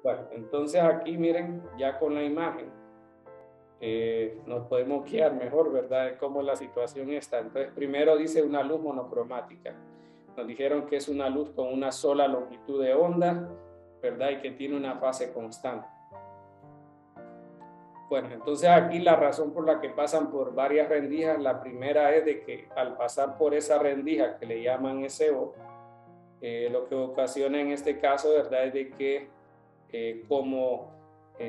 Bueno, entonces aquí miren, ya con la imagen, nos podemos guiar mejor, ¿verdad? De cómo la situación está. Entonces, primero dice una luz monocromática. Nos dijeron que es una luz con una sola longitud de onda, ¿verdad? Y que tiene una fase constante. Bueno, entonces aquí la razón por la que pasan por varias rendijas, la primera es de que al pasar por esa rendija que le llaman SO, lo que ocasiona en este caso, ¿verdad? Es de que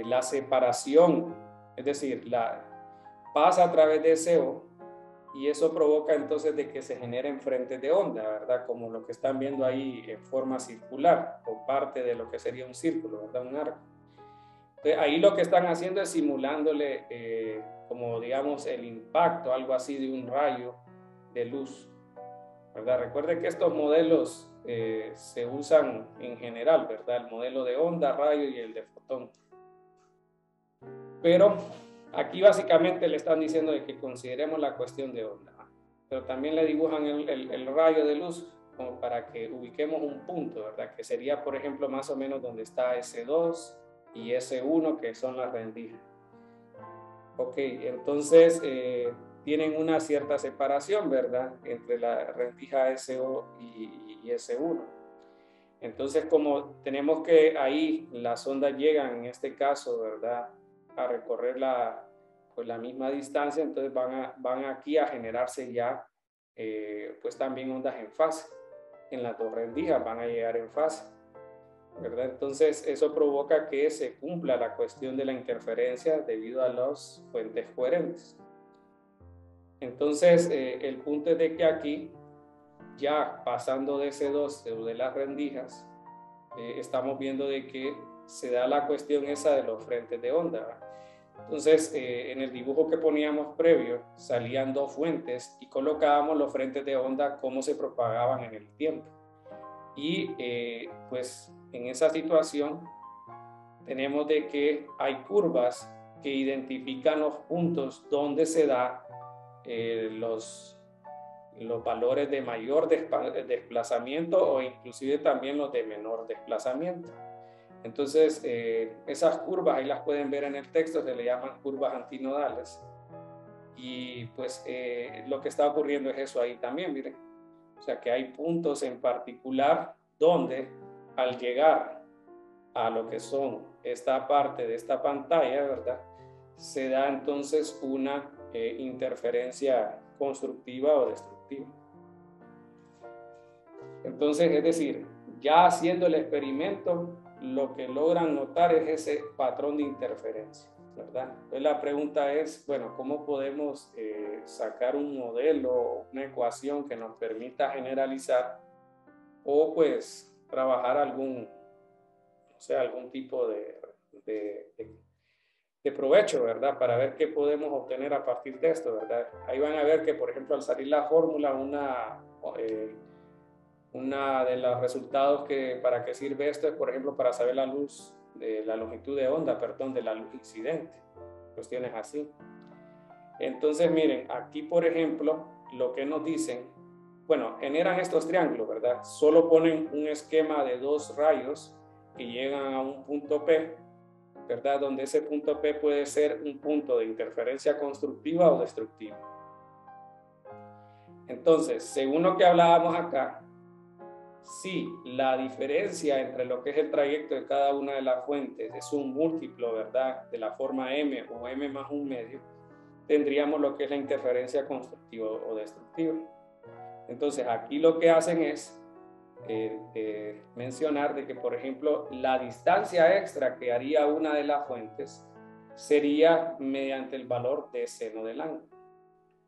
la separación, es decir, pasa a través de SO y eso provoca entonces de que se generen frentes de onda, ¿verdad? Como lo que están viendo ahí en forma circular o parte de lo que sería un círculo, ¿verdad? Un arco. Entonces, ahí lo que están haciendo es simulándole como digamos el impacto, algo así de un rayo de luz, ¿verdad? Recuerde que estos modelos se usan en general, ¿verdad? El modelo de onda, rayo y el de fotón. Pero aquí básicamente le están diciendo de que consideremos la cuestión de onda, ¿no? Pero también le dibujan el rayo de luz como para que ubiquemos un punto, ¿verdad? Que sería, por ejemplo, más o menos donde está S2 y S1, que son las rendijas. Ok, entonces tienen una cierta separación, ¿verdad? Entre la rendija SO y S1. Entonces, como tenemos que ahí las ondas llegan, en este caso, ¿verdad? A recorrer pues la misma distancia, entonces van aquí a generarse ya, pues también ondas en fase. En las dos rendijas van a llegar en fase, ¿verdad? Entonces, eso provoca que se cumpla la cuestión de la interferencia debido a las fuentes coherentes. Entonces, el punto es de que aquí, ya pasando de S2 de las rendijas, estamos viendo de que se da la cuestión esa de los frentes de onda, ¿verdad? Entonces, en el dibujo que poníamos previo, salían dos fuentes y colocábamos los frentes de onda cómo se propagaban en el tiempo. Y pues en esa situación tenemos de que hay curvas que identifican los puntos donde se da los valores de mayor desplazamiento o inclusive también los de menor desplazamiento. Entonces, esas curvas ahí las pueden ver en el texto, se le llaman curvas antinodales. Y pues lo que está ocurriendo es eso ahí también, miren. O sea que hay puntos en particular donde al llegar a lo que son esta parte de esta pantalla, ¿verdad? Se da entonces una interferencia constructiva o destructiva. Entonces, es decir, ya haciendo el experimento, lo que logran notar es ese patrón de interferencia, ¿verdad? Entonces la pregunta es, bueno, ¿cómo podemos sacar un modelo, una ecuación que nos permita generalizar o pues trabajar algún tipo de provecho, ¿verdad? Para ver qué podemos obtener a partir de esto, ¿verdad? Ahí van a ver que, por ejemplo, al salir la fórmula, una de los resultados para qué sirve esto es, por ejemplo, para saber la longitud de onda, perdón, de la luz incidente. Cuestiones así. Entonces, miren, aquí, por ejemplo, lo que nos dicen, bueno, generan estos triángulos, ¿verdad? Solo ponen un esquema de dos rayos que llegan a un punto P, ¿verdad? Donde ese punto P puede ser un punto de interferencia constructiva o destructiva. Entonces, según lo que hablábamos acá, si la diferencia entre lo que es el trayecto de cada una de las fuentes es un múltiplo, ¿verdad? De la forma m o m más un medio, tendríamos lo que es la interferencia constructiva o destructiva. Entonces, aquí lo que hacen es mencionar de que, por ejemplo, la distancia extra que haría una de las fuentes sería mediante el valor de seno del ángulo.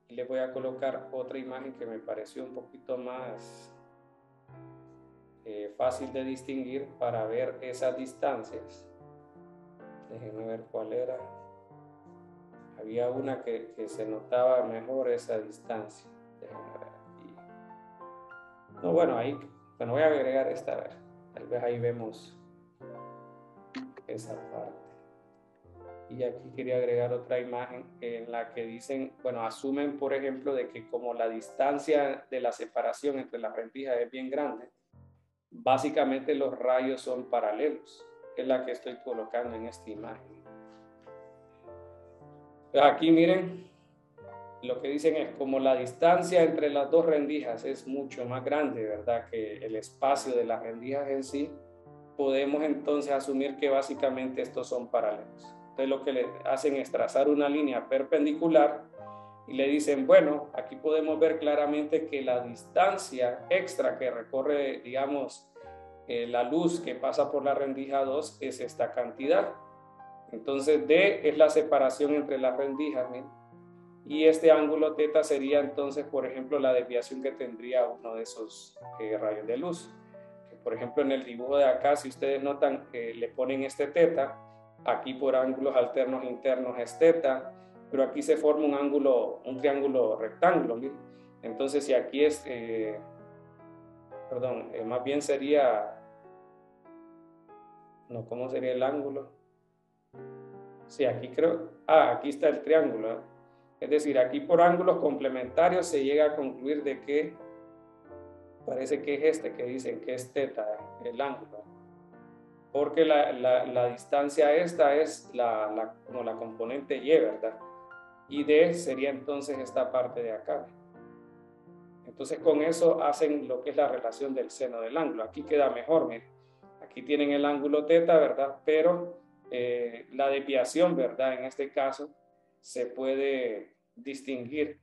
Y les voy a colocar otra imagen que me pareció un poquito más fácil de distinguir para ver esas distancias. Déjenme ver cuál era. Había una que se notaba mejor esa distancia. Déjenme ver aquí. No, bueno, ahí, bueno, voy a agregar esta, a ver. Tal vez ahí vemos esa parte. Y aquí quería agregar otra imagen en la que dicen, bueno, asumen, por ejemplo, de que como la distancia de la separación entre las rendijas es bien grande, básicamente los rayos son paralelos, que es la que estoy colocando en esta imagen. Pues aquí miren, lo que dicen es como la distancia entre las dos rendijas es mucho más grande, ¿verdad? Que el espacio de las rendijas en sí, podemos entonces asumir que básicamente estos son paralelos. Entonces lo que le hacen es trazar una línea perpendicular y le dicen, bueno, aquí podemos ver claramente que la distancia extra que recorre, digamos, la luz que pasa por la rendija 2 es esta cantidad. Entonces D es la separación entre las rendijas, ¿sí? Y este ángulo θ sería entonces, por ejemplo, la desviación que tendría uno de esos rayos de luz. Por ejemplo, en el dibujo de acá, si ustedes notan que le ponen este θ, aquí por ángulos alternos internos es θ, pero aquí se forma un ángulo, un triángulo rectángulo. ¿Sí? Entonces, si aquí es, más bien sería, no, ¿cómo sería el ángulo? Sí, aquí creo, aquí está el triángulo. ¿Eh? Es decir, aquí por ángulos complementarios se llega a concluir de que parece que es este que dicen que es θ, el ángulo. Porque la distancia esta es como la componente y, ¿verdad? Y D sería entonces esta parte de acá. Entonces con eso hacen lo que es la relación del seno del ángulo. Aquí queda mejor, miren. Aquí tienen el ángulo θ, ¿verdad? Pero la desviación, ¿verdad? En este caso se puede distinguir,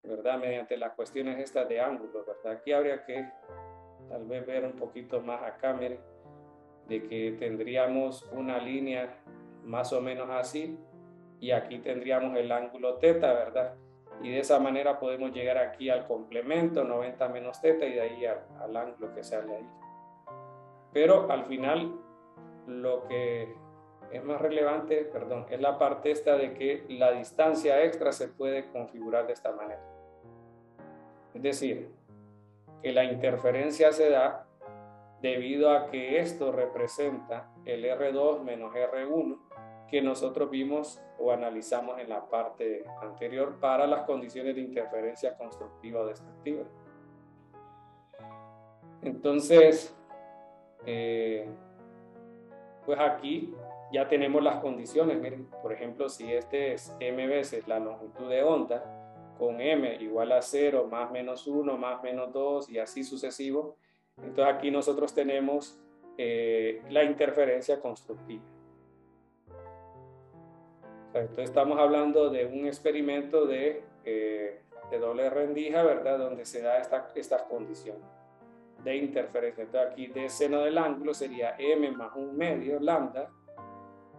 ¿verdad? Mediante las cuestiones estas de ángulo, ¿verdad? Aquí habría que tal vez ver un poquito más acá, miren, de que tendríamos una línea más o menos así y aquí tendríamos el ángulo θ, ¿verdad? Y de esa manera podemos llegar aquí al complemento 90 menos θ y de ahí al ángulo que sale ahí. Pero al final lo que es más relevante, perdón, es la parte esta de que la distancia extra se puede configurar de esta manera. Es decir, que la interferencia se da debido a que esto representa el R2 menos R1 que nosotros vimos o analizamos en la parte anterior para las condiciones de interferencia constructiva o destructiva. Entonces, pues aquí ya tenemos las condiciones. Miren, por ejemplo, si este es m veces la longitud de onda, con m igual a 0, más menos 1, más menos 2 y así sucesivo, entonces aquí nosotros tenemos la interferencia constructiva. Entonces estamos hablando de un experimento de doble rendija, ¿verdad? Donde se da estas condiciones de interferencia. Entonces aquí de seno del ángulo sería m más 1/2 lambda.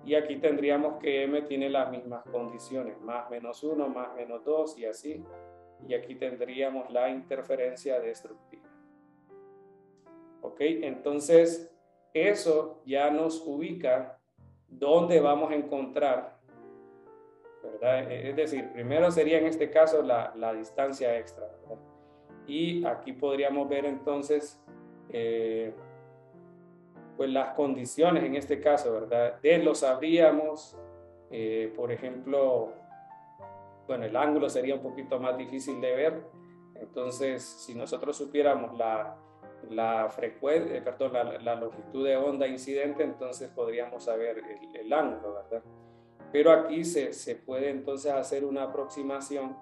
Y aquí tendríamos que m tiene las mismas condiciones, más menos 1, más menos 2 y así. Y aquí tendríamos la interferencia destructiva. ¿Ok? Entonces, eso ya nos ubica dónde vamos a encontrar, ¿verdad? Es decir, primero sería en este caso la distancia extra, ¿verdad? Y aquí podríamos ver entonces pues las condiciones en este caso, ¿verdad? De lo sabríamos, por ejemplo, bueno, el ángulo sería un poquito más difícil de ver, entonces si nosotros supiéramos la frecuencia, perdón, la longitud de onda incidente, entonces podríamos saber el ángulo, ¿verdad? Pero aquí se puede entonces hacer una aproximación,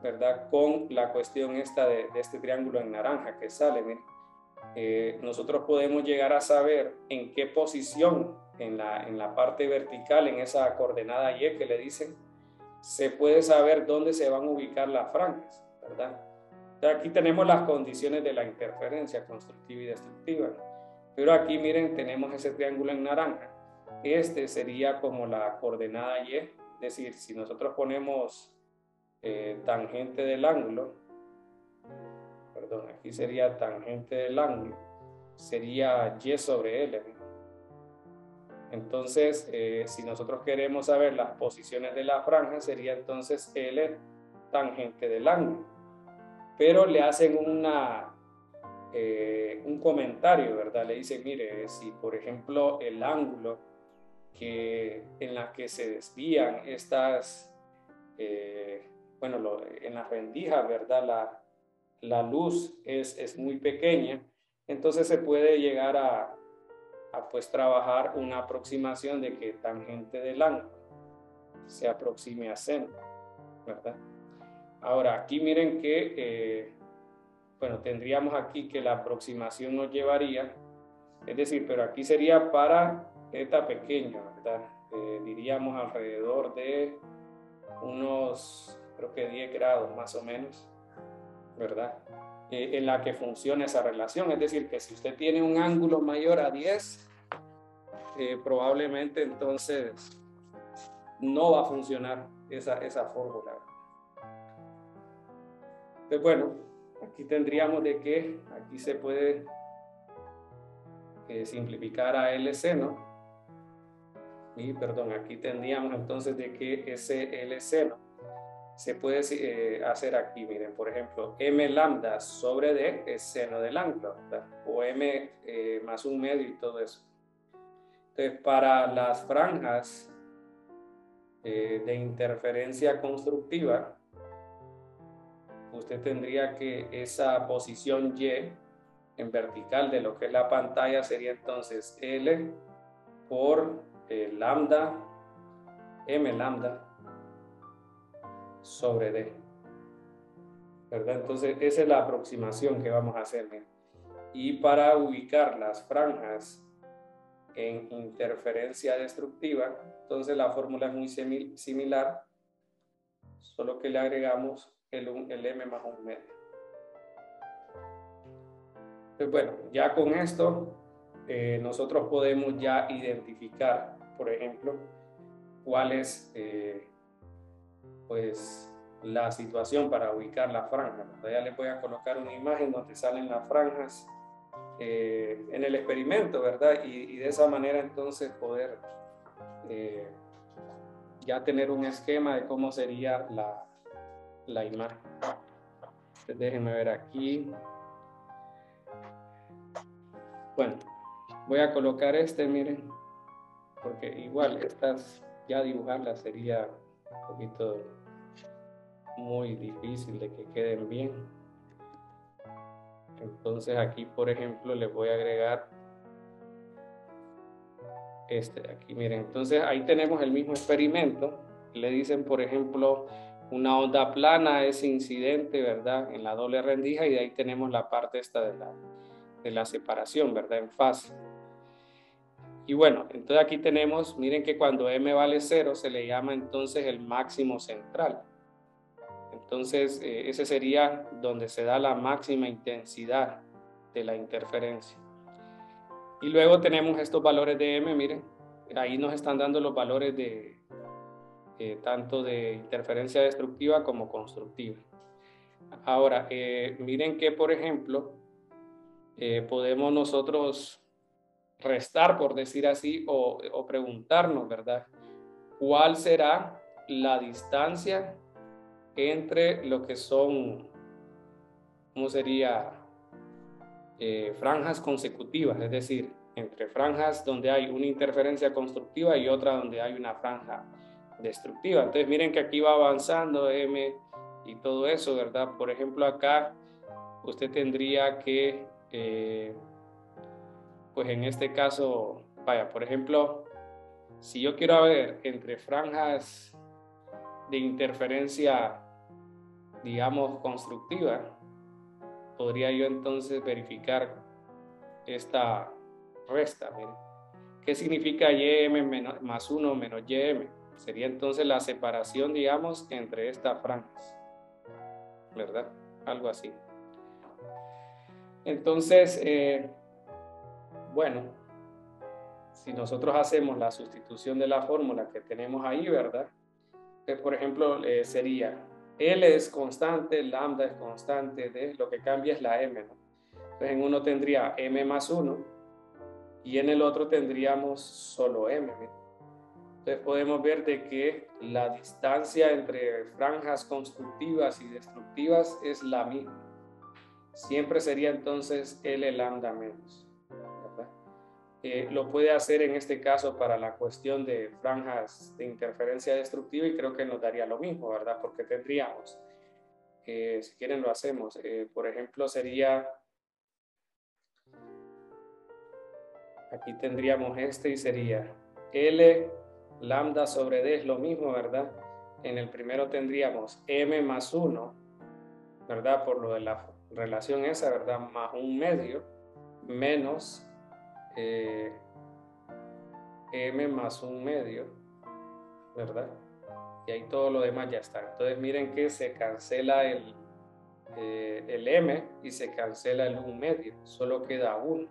¿verdad? Con la cuestión esta de este triángulo en naranja que sale, miren. Nosotros podemos llegar a saber en qué posición en la parte vertical, en esa coordenada Y que le dicen, se puede saber dónde se van a ubicar las franjas, ¿verdad? Entonces aquí tenemos las condiciones de la interferencia constructiva y destructiva, pero aquí miren, tenemos ese triángulo en naranja. Este sería como la coordenada Y, es decir, si nosotros ponemos tangente del ángulo, perdón, aquí sería tangente del ángulo, sería Y sobre L. Entonces, si nosotros queremos saber las posiciones de la franja, sería entonces L tangente del ángulo. Pero le hacen un comentario, ¿verdad? Le dicen, mire, si por ejemplo el ángulo en la que se desvían estas, en las rendijas, ¿verdad? La luz es muy pequeña, entonces se puede llegar a pues trabajar una aproximación de que tangente del ángulo se aproxime a seno, ¿verdad? Ahora, aquí miren que, tendríamos aquí que la aproximación nos llevaría, es decir, pero aquí sería para θ pequeño, ¿verdad? Diríamos alrededor de unos, creo que 10 grados más o menos, ¿verdad? En la que funciona esa relación, es decir, que si usted tiene un ángulo mayor a 10, probablemente entonces no va a funcionar esa fórmula. Entonces, bueno, aquí tendríamos de que aquí se puede simplificar a L seno. Y perdón, aquí tendríamos entonces de que ese L seno se puede hacer aquí, miren, por ejemplo, M lambda sobre D es seno del ángulo, ¿verdad? O M más un medio y todo eso. Entonces, para las franjas de interferencia constructiva, usted tendría que esa posición Y en vertical de lo que es la pantalla sería entonces L por lambda, M lambda sobre D, ¿verdad? Entonces esa es la aproximación que vamos a hacer. ¿Bien? Y para ubicar las franjas en interferencia destructiva, entonces la fórmula es muy similar, solo que le agregamos el M más un medio. Pues bueno, ya con esto nosotros podemos ya identificar, por ejemplo, cuál es pues la situación para ubicar la franja. Ya les voy a colocar una imagen donde salen las franjas en el experimento, ¿verdad? Y de esa manera entonces poder ya tener un esquema de cómo sería la imagen. Entonces, déjenme ver aquí. Bueno, voy a colocar miren, porque igual estas ya dibujarlas sería un poquito muy difícil de que queden bien. Entonces aquí, por ejemplo, les voy a agregar de aquí, miren. Entonces ahí tenemos el mismo experimento. Le dicen, por ejemplo, una onda plana es incidente, ¿verdad? En la doble rendija, y de ahí tenemos la parte esta de la separación, ¿verdad? En fase. Y bueno, entonces aquí tenemos, miren que cuando M vale 0 se le llama entonces el máximo central. Entonces ese sería donde se da la máxima intensidad de la interferencia. Y luego tenemos estos valores de M, miren, ahí nos están dando los valores de tanto de interferencia destructiva como constructiva. Ahora, miren que, por ejemplo, podemos nosotros restar, por decir así, o preguntarnos, ¿verdad? ¿Cuál será la distancia entre lo que son, ¿cómo sería? Franjas consecutivas, es decir, entre franjas donde hay una interferencia constructiva y otra donde hay una franja destructiva. Entonces miren que aquí va avanzando M y todo eso, ¿verdad? Por ejemplo, acá usted tendría que, pues en este caso, vaya, por ejemplo, si yo quiero ver entre franjas de interferencia, digamos, constructiva, podría yo entonces verificar esta resta. Miren. ¿Qué significa YM más 1 menos YM? Sería entonces la separación, digamos, entre estas franjas, ¿verdad? Algo así. Entonces, bueno, si nosotros hacemos la sustitución de la fórmula que tenemos ahí, ¿verdad? Pues, por ejemplo, sería L es constante, lambda es constante, D, lo que cambia es la M, ¿no? Entonces, en uno tendría M más 1 y en el otro tendríamos solo M. Entonces podemos ver de que la distancia entre franjas constructivas y destructivas es la misma. Siempre sería entonces L lambda menos, ¿verdad? lo puede hacer en este caso para la cuestión de franjas de interferencia destructiva y creo que nos daría lo mismo, ¿verdad? Porque tendríamos, si quieren lo hacemos, por ejemplo sería, aquí tendríamos este y sería L lambda sobre D es lo mismo, ¿verdad? En el primero tendríamos M más 1, ¿verdad? Por lo de la relación esa, ¿verdad? Más 1/2 menos M más 1/2, ¿verdad? Y ahí todo lo demás ya está. Entonces miren que se cancela el M y se cancela el 1/2, solo queda 1.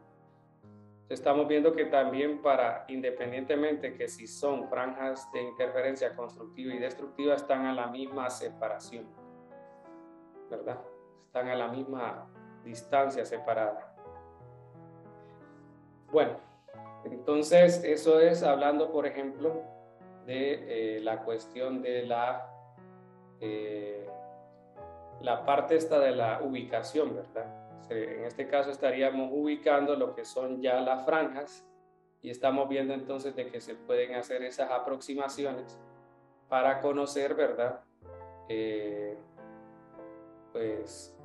Entonces estamos viendo que también independientemente que si son franjas de interferencia constructiva y destructiva, están a la misma separación, ¿verdad? Están a la misma distancia separada. Bueno, entonces eso es hablando, por ejemplo, de la cuestión de la parte esta de la ubicación, ¿verdad? En este caso estaríamos ubicando lo que son ya las franjas y estamos viendo entonces de que se pueden hacer esas aproximaciones para conocer, ¿verdad? Pues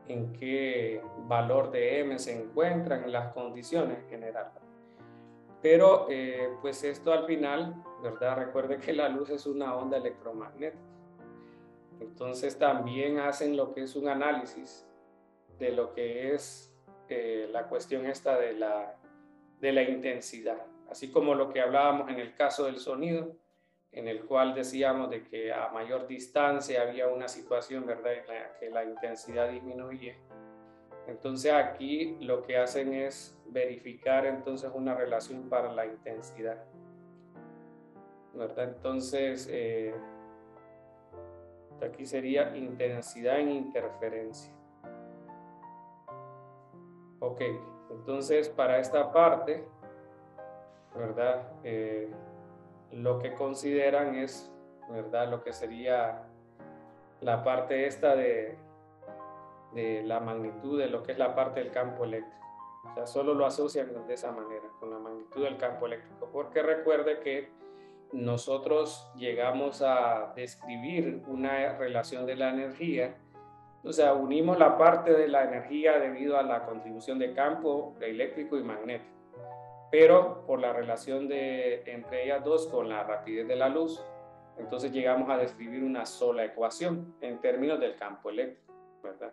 en qué valor de M se encuentran en las condiciones generales. Pero pues esto al final, ¿verdad? Recuerde que la luz es una onda electromagnética. Entonces también hacen lo que es un análisis de lo que es la cuestión esta de la intensidad, así como lo que hablábamos en el caso del sonido, en el cual decíamos de que a mayor distancia había una situación, ¿verdad?, en la que la intensidad disminuye. Entonces aquí lo que hacen es verificar entonces una relación para la intensidad, ¿verdad? Entonces aquí sería intensidad en interferencia. Ok, entonces para esta parte, ¿verdad? Lo que consideran es, ¿verdad? Lo que sería la parte esta de la magnitud de lo que es la parte del campo eléctrico. O sea, solo lo asocian de esa manera, con la magnitud del campo eléctrico, porque recuerde que nosotros llegamos a describir una relación de la energía. O sea, unimos la parte de la energía debido a la contribución de campo eléctrico y magnético, pero por la relación entre ellas dos con la rapidez de la luz, entonces llegamos a describir una sola ecuación en términos del campo eléctrico, ¿verdad?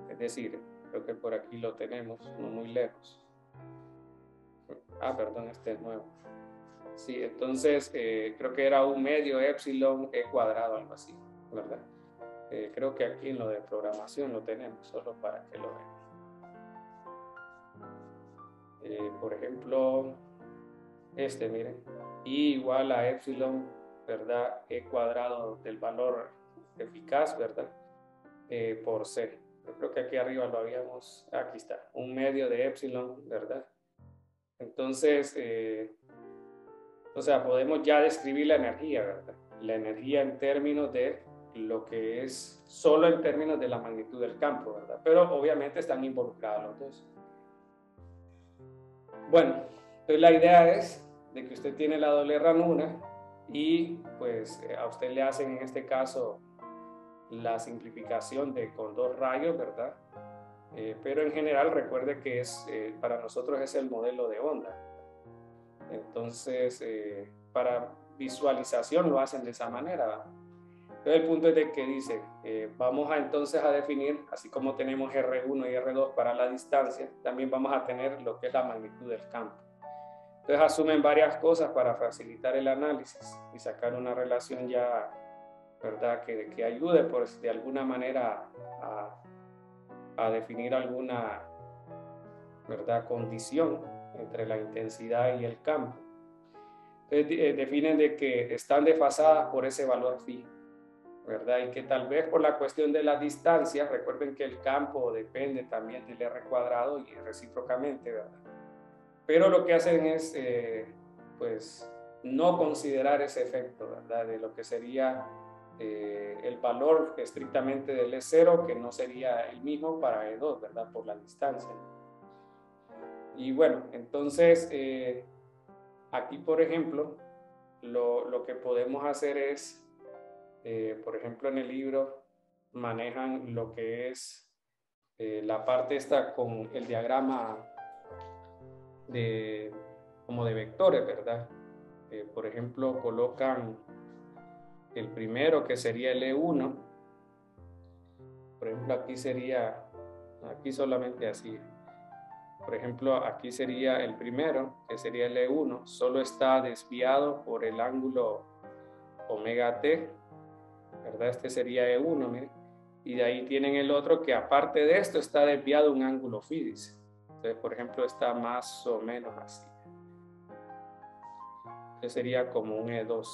Es decir, creo que por aquí lo tenemos, no muy lejos. Perdón, este es nuevo. Sí, entonces creo que era 1/2 epsilon e cuadrado, algo así, ¿verdad? Creo que aquí en lo de programación lo tenemos, solo para que lo vean. Por ejemplo, miren, I igual a epsilon, ¿verdad? E cuadrado del valor eficaz, ¿verdad? Por C. Yo creo que aquí arriba lo habíamos, aquí está, 1/2 de epsilon, ¿verdad? Entonces, o sea, podemos ya describir la energía, ¿verdad? La energía en términos de lo que es solo en términos de la magnitud del campo, ¿verdad? Pero obviamente están involucrados los dos. Bueno, entonces la idea es de que usted tiene la doble ranura y pues a usted le hacen en este caso la simplificación con 2 rayos, ¿verdad? Pero en general recuerde que para nosotros es el modelo de onda. Entonces, para visualización lo hacen de esa manera, ¿verdad? Entonces el punto es de que dice, vamos entonces a definir, así como tenemos R1 y R2 para la distancia, también vamos a tener lo que es la magnitud del campo. Entonces asumen varias cosas para facilitar el análisis y sacar una relación ya, ¿verdad?, que ayude pues, de alguna manera a definir alguna, ¿verdad?, condición entre la intensidad y el campo. Entonces definen de que están desfasadas por ese valor phi, ¿verdad? Y que tal vez por la cuestión de las distancias, recuerden que el campo depende también del R cuadrado y recíprocamente, ¿verdad? Pero lo que hacen es, pues, no considerar ese efecto, ¿verdad? De lo que sería el valor estrictamente del E0, que no sería el mismo para E2, ¿verdad? Por la distancia. Y bueno, entonces aquí, por ejemplo, lo que podemos hacer es, por ejemplo, en el libro manejan lo que es la parte esta con el diagrama de, como de vectores, ¿verdad? Por ejemplo, colocan el primero que sería el E1. Por ejemplo, aquí sería, aquí solamente así. Por ejemplo, aquí sería el primero, que sería el E1, solo está desviado por el ángulo omega t, ¿verdad? Este sería E1, miren. Y de ahí tienen el otro que aparte de esto está desviado un ángulo phi, dice. Entonces, por ejemplo, está más o menos así. Este sería como un E2.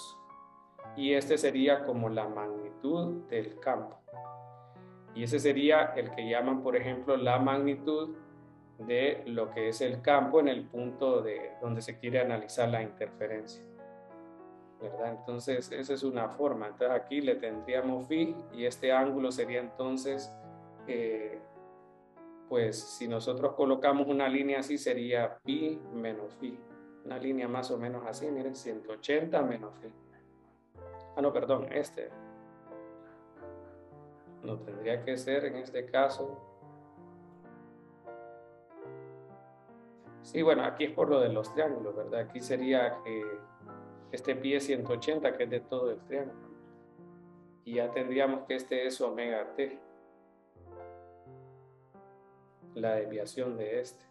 Y este sería como la magnitud del campo. Y ese sería el que llaman, por ejemplo, la magnitud de lo que es el campo en el punto de donde se quiere analizar la interferencia, ¿verdad? Entonces, esa es una forma. Entonces, aquí le tendríamos phi y este ángulo sería entonces, pues, si nosotros colocamos una línea así, sería pi menos phi. Una línea más o menos así, miren, 180 menos phi. Ah, no, perdón, este. No tendría que ser en este caso. Sí, bueno, aquí es por lo de los triángulos, ¿verdad? Aquí sería que este pi es 180, que es de todo el triángulo. Y ya tendríamos que este es omega t, la desviación de este.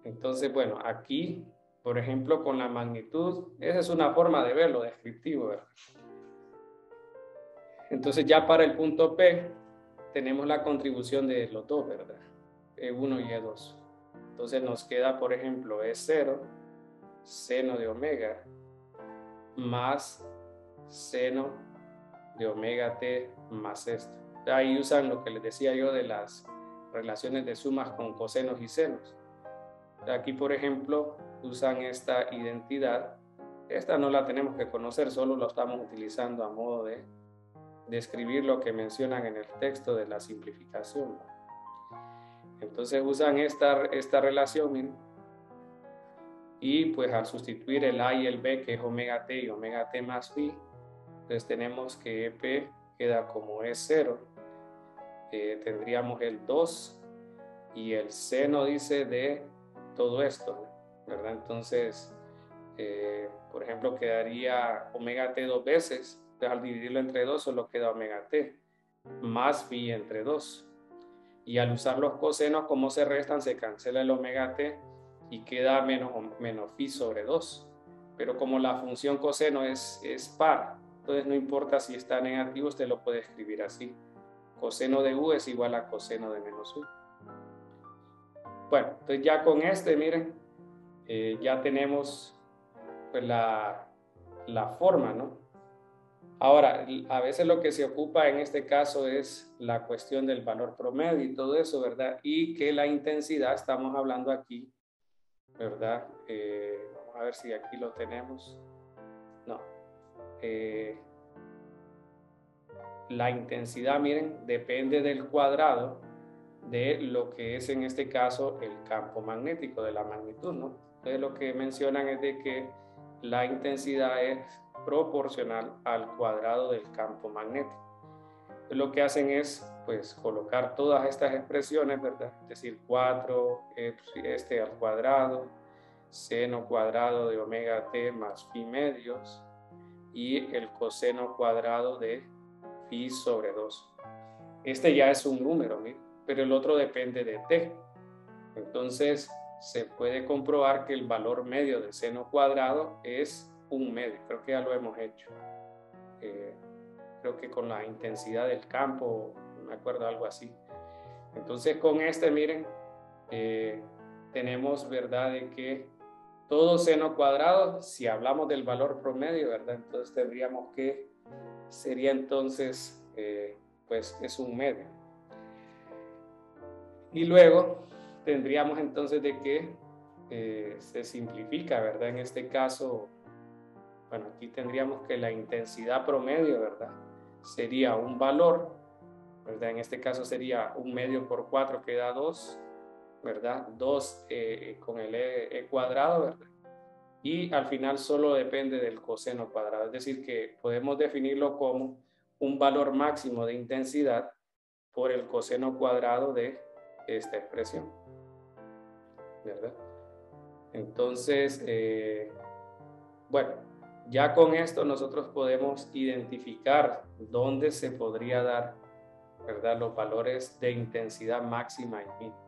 Entonces, bueno, aquí, por ejemplo, con la magnitud, esa es una forma de verlo, descriptivo, ¿verdad? Entonces, ya para el punto P, tenemos la contribución de los dos, ¿verdad? E1 y E2. Entonces, nos queda, por ejemplo, E0, seno de omega, más seno de omega t más esto. Ahí usan lo que les decía yo de las relaciones de sumas con cosenos y senos. Aquí, por ejemplo, usan esta identidad. Esta no la tenemos que conocer, solo lo estamos utilizando a modo de describir lo que mencionan en el texto de la simplificación. Entonces usan esta relación, miren, y pues al sustituir el A y el B, que es omega t y omega t más phi, entonces tenemos que EP queda como E0, tendríamos el 2 y el seno, dice, de todo esto, ¿verdad? Entonces, por ejemplo, quedaría omega t dos veces, entonces al dividirlo entre 2 solo queda omega t, más phi entre 2. Y al usar los cosenos, como se restan, se cancela el omega t y queda menos phi sobre 2. Pero como la función coseno es par, entonces no importa si está negativo, usted lo puede escribir así. Coseno de u es igual a coseno de menos u. Bueno, entonces ya con este, miren, ya tenemos pues la forma, ¿no? Ahora, a veces lo que se ocupa en este caso es la cuestión del valor promedio y todo eso, ¿verdad? Y que la intensidad, estamos hablando aquí, ¿verdad? Vamos a ver si aquí lo tenemos. No. La intensidad, miren, depende del cuadrado de lo que es en este caso el campo magnético, de la magnitud, ¿no? Entonces lo que mencionan es de que la intensidad es proporcional al cuadrado del campo magnético. Entonces lo que hacen es pues colocar todas estas expresiones, ¿verdad? Es decir, 4 este al cuadrado, seno cuadrado de omega t más phi medios y el coseno cuadrado de phi sobre 2. Este ya es un número, ¿sí? Pero el otro depende de t. Entonces se puede comprobar que el valor medio de seno cuadrado es 1 medio. Creo que ya lo hemos hecho. Creo que con la intensidad del campo, no me acuerdo, algo así. Entonces con este, miren, tenemos, ¿verdad?, de que todo seno cuadrado, si hablamos del valor promedio, ¿verdad?, entonces tendríamos que, sería entonces, pues es 1 medio. Y luego tendríamos entonces de que se simplifica, ¿verdad? En este caso, bueno, aquí tendríamos que la intensidad promedio, ¿verdad?, sería un valor, ¿verdad? En este caso sería 1 medio por 4 que da 2, ¿verdad? 2 con el e cuadrado, ¿verdad? Y al final solo depende del coseno cuadrado, es decir, que podemos definirlo como un valor máximo de intensidad por el coseno cuadrado de esta expresión, ¿verdad? Entonces, bueno, ya con esto nosotros podemos identificar dónde se podría dar, ¿verdad?, los valores de intensidad máxima y mínima.